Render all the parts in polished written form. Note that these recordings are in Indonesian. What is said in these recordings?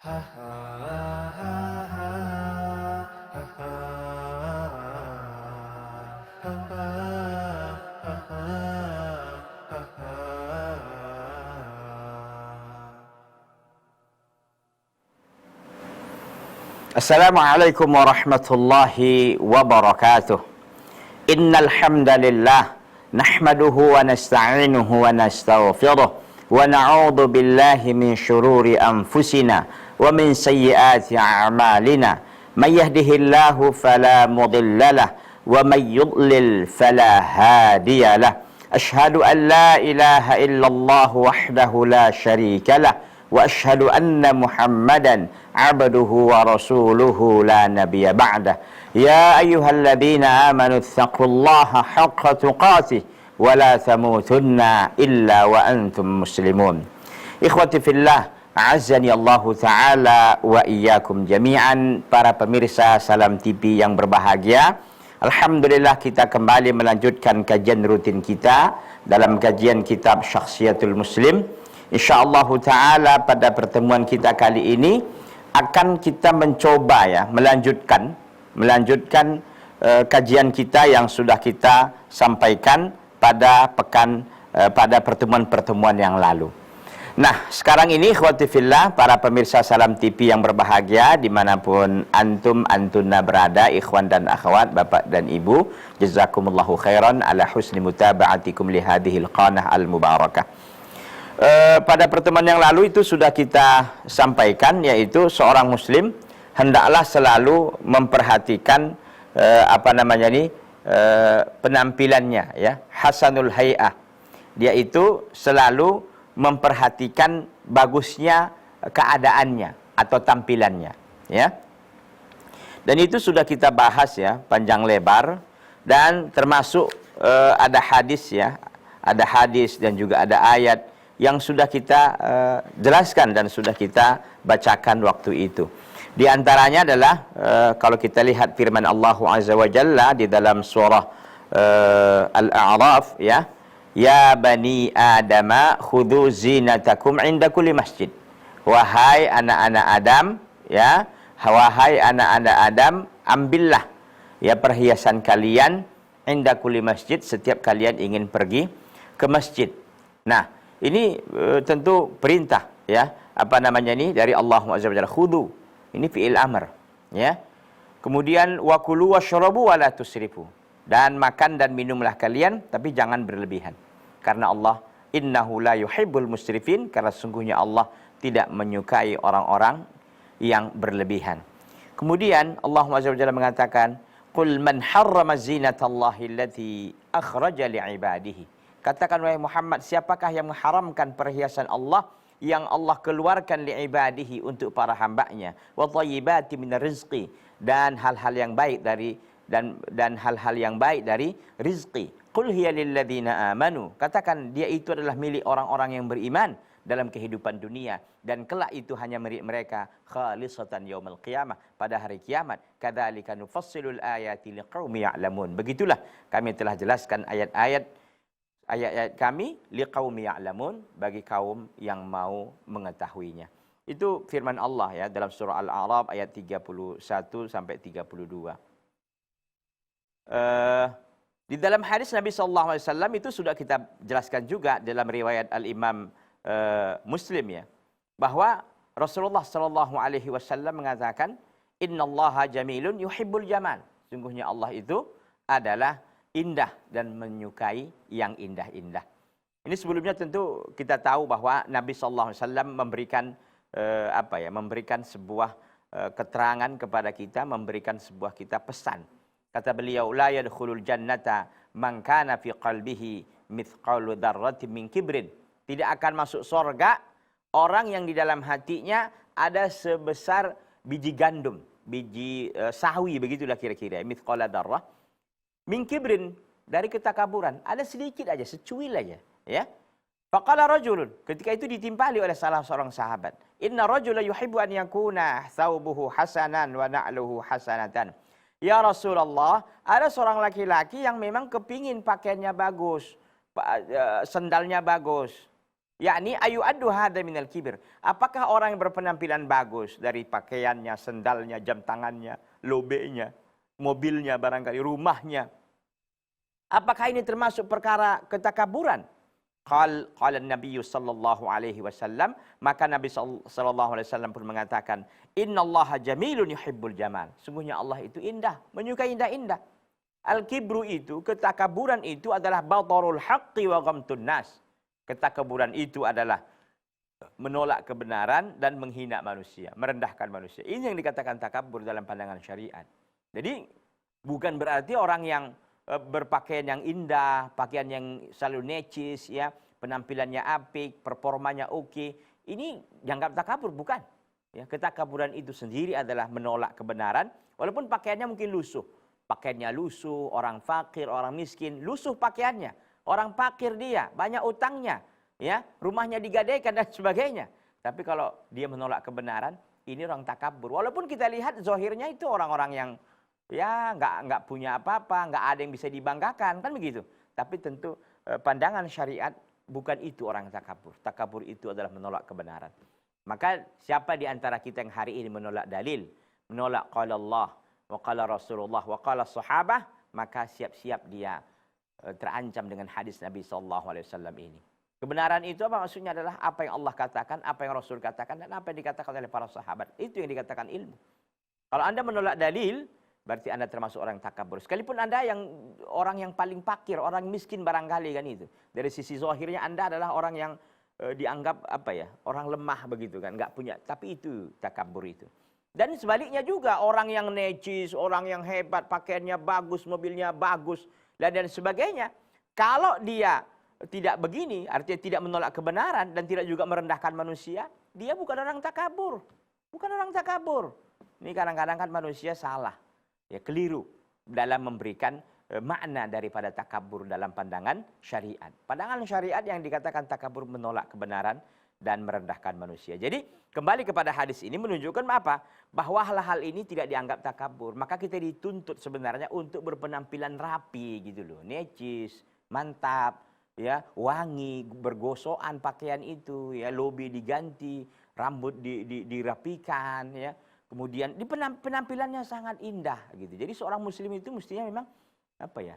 Assalamualaikum warahmatullahi wabarakatuh. Innal hamdalillah nahmaduhu wa nasta'inuhu wa nastaghfiruh wa na'udzu billahi min shururi anfusina wa min sayyiati a'malina. May yahdihillahu fala mudhillalah wa may yudlil fala hadiyalah. Ashhadu an la ilaha illallah wahdahu la syarikalah wa ashhadu anna Muhammadan abduhu wa rasuluhu la nabiyya ba'dah. Ya ayyuhalladzina amanu ittaqullaha haqqa tuqatih wa la tamutunna illa wa antum muslimun. Ikhwati fillah, a'azzani Allah taala wa iyyakum jami'an. Para pemirsa Salam TV yang berbahagia, alhamdulillah kita kembali melanjutkan kajian rutin kita dalam kajian kitab Syakhsiyatul Muslim. InsyaAllah ta'ala pada pertemuan kita kali ini akan kita mencoba ya melanjutkan kajian kita yang sudah kita sampaikan pada pertemuan-pertemuan yang lalu. Nah, sekarang ini ikhwati fillah, para pemirsa Salam TV yang berbahagia dimanapun antuna berada, ikhwan dan akhwat, bapak dan ibu, jazakumullahu khairan ala husni mutaba'atikum li hadhil qanah al-mubarakah. Pada pertemuan yang lalu itu sudah kita sampaikan, yaitu seorang muslim hendaklah selalu memperhatikan penampilannya ya, hasanul hay'ah. Dia itu selalu memperhatikan bagusnya keadaannya atau tampilannya ya. Dan itu sudah kita bahas ya panjang lebar, dan termasuk ada hadis ya, ada hadis dan juga ada ayat yang sudah kita jelaskan dan sudah kita bacakan waktu itu. Di antaranya adalah kalau kita lihat firman Allah Azza wa Jalla di dalam surah Al-A'raf ya, ya bani adama khudhu zinatakum inda kulli masjid. Wahai anak-anak Adam ya, wahai anak-anak Adam, ambillah ya perhiasan kalian inda kulli masjid, setiap kalian ingin pergi ke masjid. Nah, ini tentu perintah ya, dari Allah Azza wa Jalla. Khudu, ini fi'il amr ya. Kemudian wa kulu washrabu wa la tusrifu, dan makan dan minumlah kalian tapi jangan berlebihan. Karena Allah innahu la yuhibbul musrifin, karena sungguhnya Allah tidak menyukai orang-orang yang berlebihan. Kemudian Allah Azza wa Jalla mengatakan, qul man harrama zinatallahi allati akhraja li'ibadihi. Katakan wahai Muhammad, siapakah yang mengharamkan perhiasan Allah yang Allah keluarkan li'ibadihi untuk para hambanya, wa thayyibati minar rizqi, dan hal-hal yang baik dari hal-hal yang baik dari rizqi. Qul hiya lilladzina amanu. Katakan dia itu adalah milik orang-orang yang beriman dalam kehidupan dunia, dan kelak itu hanya milik mereka khalisatan yaumil qiyamah, pada hari kiamat. Kadzalika nufassilul ayati liqaumi ya'lamun. Begitulah kami telah jelaskan ayat-ayat kami liqaumi ya'lamun, bagi kaum yang mau mengetahuinya. Itu firman Allah ya dalam surah Al-A'raf ayat 31 sampai 32. Di dalam hadis Nabi sallallahu alaihi wasallam itu sudah kita jelaskan juga dalam riwayat Al-Imam Muslim ya, bahwa Rasulullah sallallahu alaihi wasallam mengatakan, innallaha jamilun yuhibbul jamal. Sungguhnya Allah itu adalah indah dan menyukai yang indah-indah. Ini sebelumnya tentu kita tahu bahwa Nabi sallallahu alaihi wasallam memberikan sebuah keterangan kepada kita, memberikan sebuah kita pesan. Kata beliau, la yadkhulul jannata man kana fi qalbihi mithqalu dzarratin min kibrin. Tidak akan masuk surga orang yang di dalam hatinya ada sebesar biji gandum, biji sawi, begitulah kira-kira, mithqala dzarrah min kibrin, dari ketakaburan, ada sedikit aja, secuil aja ya. Faqala rajulun, ketika itu ditimpali oleh salah seorang sahabat, inna rajula yuhibbu an yakuna thawbuhu hasanan wa na'luhu hasanatan. Ya Rasulullah, ada seorang laki-laki yang memang kepingin pakaiannya bagus, sendalnya bagus, Yakni ayu'addu hadza minal kibir. Apakah orang yang berpenampilan bagus dari pakaiannya, sendalnya, jam tangannya, lobenya, mobilnya barangkali, rumahnya. Apakah ini termasuk perkara ketakaburan? Qala Nabi sallallahu alaihi wasallam, maka Nabi sallallahu alaihi wasallam pun mengatakan, "Innallaha jamilun yuhibbul jamal." Sungguhnya Allah itu indah, menyukai indah-indah. Al-kibru itu, ketakaburan itu adalah batarul haqqi wa ghamtun nas. Ketakaburan itu adalah menolak kebenaran dan menghina manusia, merendahkan manusia. Ini yang dikatakan takabur dalam pandangan syariat. Jadi bukan berarti orang yang berpakaian yang indah, pakaian yang selalu necis, ya, penampilannya apik, performanya oke, ini dianggap takabur, bukan. Ya, ketakaburan itu sendiri adalah menolak kebenaran, walaupun pakaiannya mungkin lusuh. Pakaiannya lusuh, orang fakir, orang miskin, lusuh pakaiannya. Orang fakir dia, banyak utangnya, ya, rumahnya digadaikan dan sebagainya. Tapi kalau dia menolak kebenaran, ini orang takabur. Walaupun kita lihat zahirnya itu orang-orang yang ya nggak punya apa-apa, nggak ada yang bisa dibanggakan, kan begitu. Tapi tentu pandangan syariat bukan itu orang takabur. Takabur itu adalah menolak kebenaran. Maka siapa di antara kita yang hari ini menolak dalil, menolak qala Allah, wa qala Rasulullah, wa qala sahabah, maka siap-siap dia terancam dengan hadis Nabi SAW ini. Kebenaran itu apa maksudnya adalah apa yang Allah katakan, apa yang Rasul katakan, dan apa yang dikatakan oleh para sahabat. Itu yang dikatakan ilmu. Kalau Anda menolak dalil, berarti Anda termasuk orang takabur. Sekalipun Anda yang orang yang paling fakir, orang miskin barangkali kan itu. Dari sisi zahirnya Anda adalah orang yang dianggap apa ya, orang lemah begitu kan, nggak punya. Tapi itu takabur itu. Dan sebaliknya juga orang yang necis, orang yang hebat, pakaiannya bagus, mobilnya bagus, dan sebagainya. Kalau dia tidak begini, artinya tidak menolak kebenaran dan tidak juga merendahkan manusia, dia bukan orang takabur. Bukan orang takabur. Ini kadang-kadang kan manusia salah, ya, keliru dalam memberikan makna daripada takabur dalam pandangan syariat. Pandangan syariat yang dikatakan takabur menolak kebenaran dan merendahkan manusia. Jadi kembali kepada hadis ini menunjukkan apa? Bahwa hal-hal ini tidak dianggap takabur. Maka kita dituntut sebenarnya untuk berpenampilan rapi gitu loh. Necis, mantap, ya, wangi, bergosokan pakaian itu, ya, lobi diganti, rambut dirapikan, ya. Kemudian di penampilannya sangat indah gitu. Jadi seorang muslim itu mestinya memang apa ya?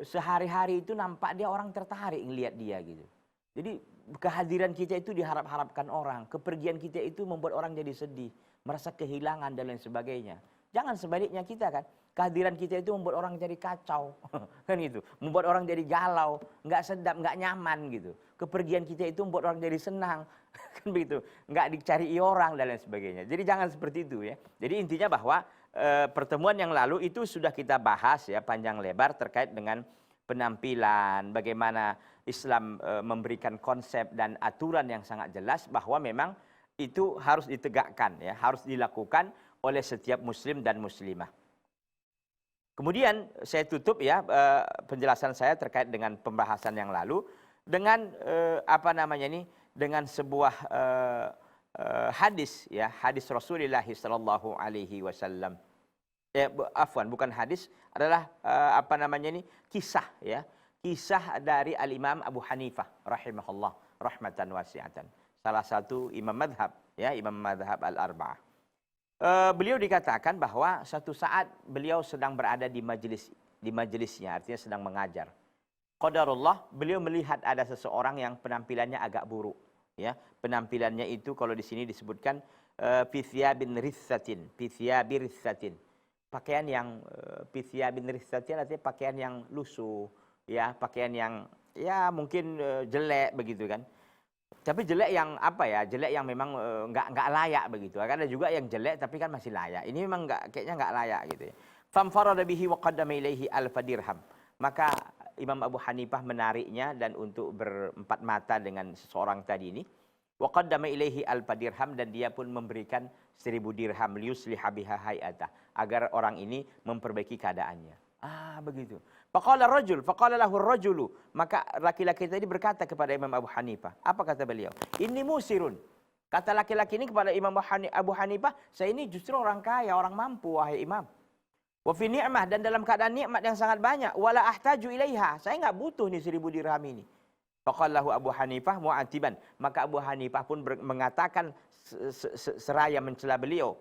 Sehari-hari itu nampak dia orang tertarik ngelihat dia gitu. Jadi kehadiran kita itu diharap-harapkan orang. Kepergian kita itu membuat orang jadi sedih, merasa kehilangan dan lain sebagainya. Jangan sebaliknya kita kan. Kehadiran kita itu membuat orang jadi kacau. Kan gitu. Membuat orang jadi galau, nggak sedap, nggak nyaman gitu. Kepergian kita itu membuat orang jadi senang. Kan begitu. Nggak dicari orang dan lain sebagainya. Jadi jangan seperti itu ya. Jadi intinya bahwa pertemuan yang lalu itu sudah kita bahas ya panjang lebar terkait dengan penampilan, bagaimana Islam memberikan konsep dan aturan yang sangat jelas bahwa memang itu harus ditegakkan ya, harus dilakukan oleh setiap muslim dan muslimah. Kemudian saya tutup ya penjelasan saya terkait dengan pembahasan yang lalu dengan dengan sebuah hadis ya, hadis Rasulullah sallallahu alaihi wasallam. Bukan hadis, adalah kisah ya. Kisah dari Al-Imam Abu Hanifah rahimahullah rahmatan wasi'atan. Salah satu imam madhab ya, imam madhab al-arba'ah. Beliau dikatakan bahwa suatu saat beliau sedang berada di majelisnya, artinya sedang mengajar. Qadarullah, beliau melihat ada seseorang yang penampilannya agak buruk ya. Penampilannya itu kalau di sini disebutkan fi thiyabin rissatin, fi thiyabi rissatin. Pakaian yang bin risatin artinya pakaian yang lusuh, ya, pakaian yang ya mungkin jelek begitu kan. Tapi jelek yang apa ya? Jelek yang memang nggak layak begitu. Ada juga yang jelek tapi kan masih layak. Ini memang kayaknya nggak layak gitu ya. Famfarada bihi wa qaddama ilaihi alfa dirham. Maka Imam Abu Hanifah menariknya dan untuk berempat mata dengan seseorang tadi ini. Wa qaddama ilaihi alfa dirham, dan dia pun memberikan 1000 dirham liyusliha biha hayatah, agar orang ini memperbaiki keadaannya. Begitu. Faqala lahu ar-rajulu, maka laki-laki tadi berkata kepada Imam Abu Hanifah. Apa kata beliau? Inni musirun. Kata laki-laki ini kepada Imam Abu Hanifah, saya ini justru orang kaya, orang mampu wahai Imam. Wa fi ni'mah, dan dalam keadaan nikmat yang sangat banyak. Wala ahtaju ilaiha, saya enggak butuh nih 1000 dirham ini. Faqalahu Abu Hanifah mu'atiban. Maka Abu Hanifah pun mengatakan seraya mencela beliau,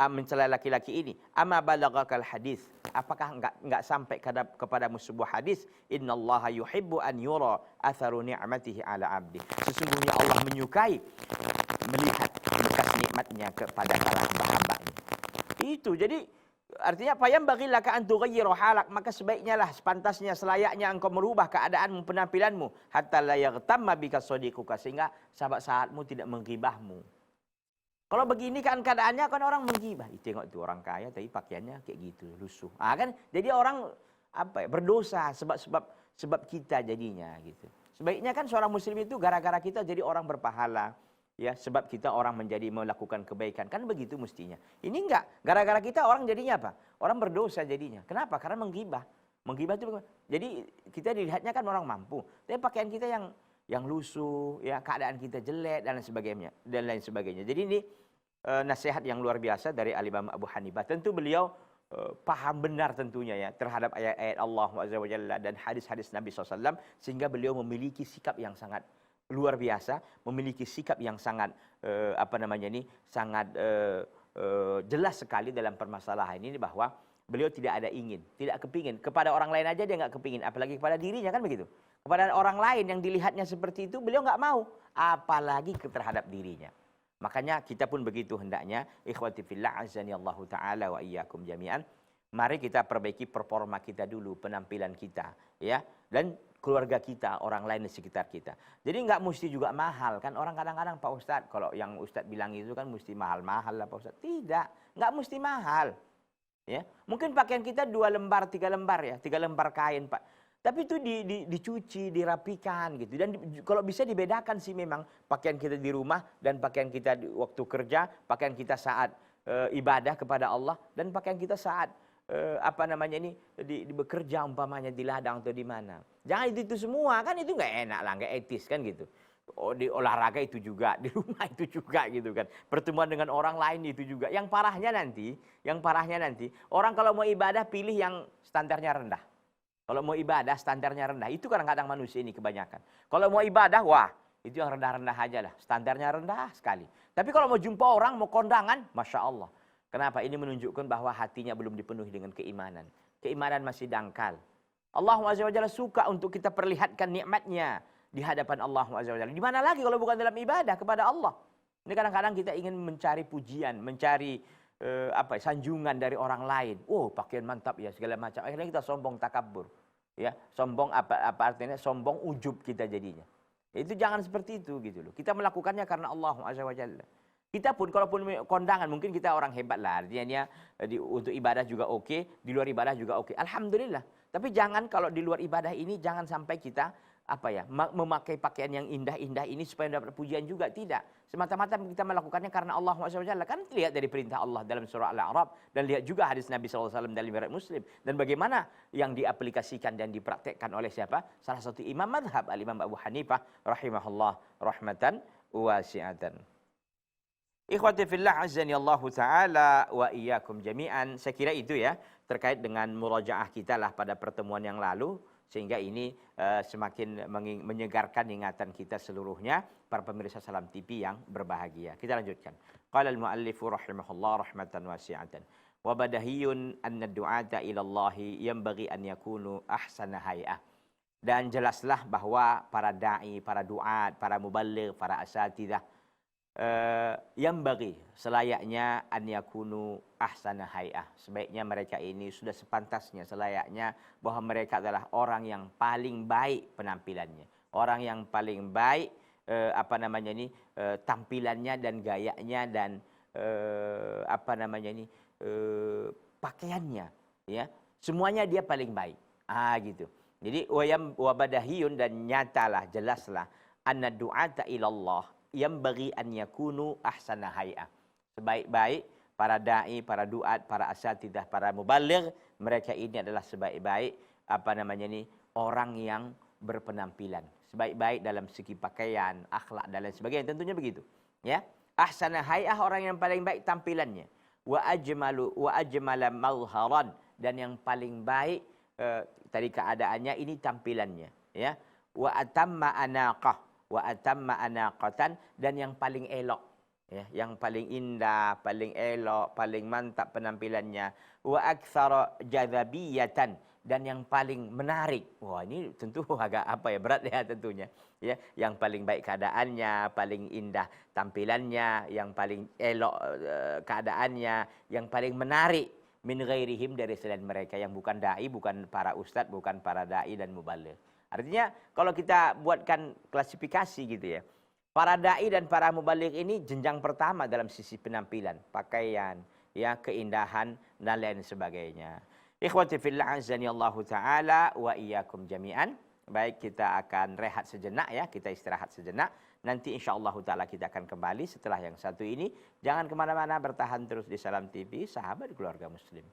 mencela laki-laki ini. Amma balaghakal hadis. Apakah enggak sampai kepadamu sebuah hadis? Innallaha yuhibbu an yura atharu ni'matihi ala 'abdi. Sesungguhnya Allah menyukai melihat bekas nikmatnya kepada para hamba-hambanya. Itu jadi artinya payam bagilah ka antu ghayyiru halak, maka sebaiknya lah, sepantasnya, selayaknya engkau merubah keadaanmu, penampilanmu, hatta la yaghtamma bika sadiquka, sehingga sahabat-sahabatmu tidak menggibahmu. Kalau begini kan keadaannya kan orang menggibah. Tengok itu orang kaya tapi pakaiannya kayak gitu, lusuh. Kan jadi orang berdosa sebab kita jadinya gitu. Sebaiknya kan seorang muslim itu gara-gara kita jadi orang berpahala. Ya, sebab kita orang melakukan kebaikan. Kan begitu mestinya. Ini enggak. Gara-gara kita orang jadinya apa? Orang berdosa jadinya. Kenapa? Karena menggibah. Menggibah itu jadi kita dilihatnya kan orang mampu. Tapi pakaian kita yang lusuh, ya, keadaan kita jelek dan lain sebagainya. Jadi ini nasihat yang luar biasa dari Al-Imam Abu Hanifah. Tentu beliau paham benar tentunya ya terhadap ayat-ayat Allah Azza wa Jalla dan hadis-hadis Nabi SAW, sehingga beliau memiliki sikap yang sangat luar biasa, memiliki sikap yang sangat sangat jelas sekali dalam permasalahan ini, bahwa beliau tidak ada tidak kepingin kepada orang lain aja dia nggak kepingin, apalagi kepada dirinya, kan begitu. Kepada orang lain yang dilihatnya seperti itu beliau nggak mau, apalagi terhadap dirinya. Makanya kita pun begitu hendaknya, ikhwati fillah azani Allahu taala wa iyyakum jami'an. Mari kita perbaiki performa kita dulu, penampilan kita, ya, dan keluarga kita, orang lain di sekitar kita. Jadi nggak mesti juga mahal kan. Orang kadang-kadang Pak Ustadz, kalau yang Ustadz bilang itu kan mesti mahal-mahal lah Pak Ustadz. Tidak, nggak mesti mahal. Ya, mungkin pakaian kita 2 lembar, 3 lembar ya, 3 lembar kain Pak. Tapi itu dicuci, dirapikan gitu. Dan kalau bisa dibedakan sih memang pakaian kita di rumah dan pakaian kita di waktu kerja, pakaian kita saat ibadah kepada Allah dan pakaian kita saat bekerja umpamanya di ladang atau di mana. Jangan itu semua, kan itu nggak enak lah, nggak etis kan gitu. Di olahraga itu juga, di rumah itu juga gitu kan. Pertemuan dengan orang lain itu juga. Yang parahnya nanti, orang kalau mau ibadah pilih yang standarnya rendah. Kalau mau ibadah standarnya rendah, itu kadang-kadang manusia ini kebanyakan. Kalau mau ibadah, wah, itu yang rendah-rendah aja lah, standarnya rendah sekali. Tapi kalau mau jumpa orang, mau kondangan, Masya Allah. Kenapa? Ini menunjukkan bahwa hatinya belum dipenuhi dengan keimanan. Keimanan masih dangkal. Allah Azza wa Jalla suka untuk kita perlihatkan nikmatnya di hadapan Allah Azza wa Jalla. Di mana lagi kalau bukan dalam ibadah kepada Allah. Ini kadang-kadang kita ingin mencari pujian, mencari sanjungan dari orang lain. Oh, pakaian mantap ya, segala macam. Akhirnya kita sombong, takabur. Ya, sombong apa artinya? Sombong, ujub kita jadinya. Itu jangan seperti itu gitu loh. Kita melakukannya karena Allah Azza wa Jalla. Kita pun kalaupun kondangan mungkin kita orang hebat lah, artinya untuk ibadah juga oke, di luar ibadah juga oke. Alhamdulillah. Tapi jangan kalau di luar ibadah ini jangan sampai kita memakai pakaian yang indah-indah ini supaya dapat pujian juga, tidak. Semata-mata kita melakukannya karena Allah SWT. Kan lihat dari perintah Allah dalam surah Al-A'raf dan lihat juga hadis Nabi SAW dalam riwayat Muslim, dan bagaimana yang diaplikasikan dan dipraktekkan oleh siapa? Salah satu imam madhab Al-Imam Abu Hanifah rahimahullah rahmatan wasi'atan. Ikhwati fillah azani Allah taala wa iyyakum jami'an. Saya kira itu ya terkait dengan murajaah kita lah pada pertemuan yang lalu, sehingga ini semakin menyegarkan ingatan kita seluruhnya, para pemirsa Salam TV yang berbahagia. Kita lanjutkan. Qala al-muallifu rahimahullah rahmatan wasi'atan. Wa badahiyun anna du'ata ila Allah yanbaghi an yakunu ahsana hay'ah. Dan jelaslah bahwa para dai, para duat, para muballigh, para asatidzah yang bagi selayaknya an yakunu ahsana hay'ah, sebaiknya mereka ini sudah sepantasnya, selayaknya bahwa mereka adalah orang yang paling baik penampilannya, orang yang paling baik tampilannya dan gayanya dan pakaiannya, ya, semuanya dia paling baik. Gitu. Jadi wabadahiyun, dan nyatalah, jelaslah, anna du'ata ilallah yang bagi an yakunu ahsana hay'ah, sebaik-baik para dai, para duat, para asatidzah, para muballigh, mereka ini adalah sebaik-baik orang yang berpenampilan, sebaik-baik dalam segi pakaian, akhlak dan lain sebagainya, tentunya begitu, ya. Ahsana hay'ah, orang yang paling baik tampilannya. Wa ajmala mazharan, dan yang paling baik tadi keadaannya, ini tampilannya, ya. wa atamma anaqah, wa atamma anaqatan, dan yang paling elok, ya, yang paling indah, paling elok, paling mantap penampilannya, wa aktsara jadzabiyatan, dan yang paling menarik. Wah, ini tentu agak apa ya, berat ya tentunya. Ya, yang paling baik keadaannya, paling indah tampilannya, yang paling elok keadaannya, yang paling menarik min ghairihim, dari selain mereka yang bukan dai, bukan para ustadz, bukan para dai dan mubaligh. Artinya kalau kita buatkan klasifikasi gitu ya, para dai dan para mubaligh ini jenjang pertama dalam sisi penampilan, pakaian, ya, keindahan dan lain sebagainya. Ikhwati fillah azani Allahu taala wa iyyakum jami'an. Baik, kita akan rehat sejenak ya, kita istirahat sejenak. Nanti insyaallah taala kita akan kembali setelah yang satu ini. Jangan kemana-mana, bertahan terus di Salam TV, sahabat keluarga Muslim.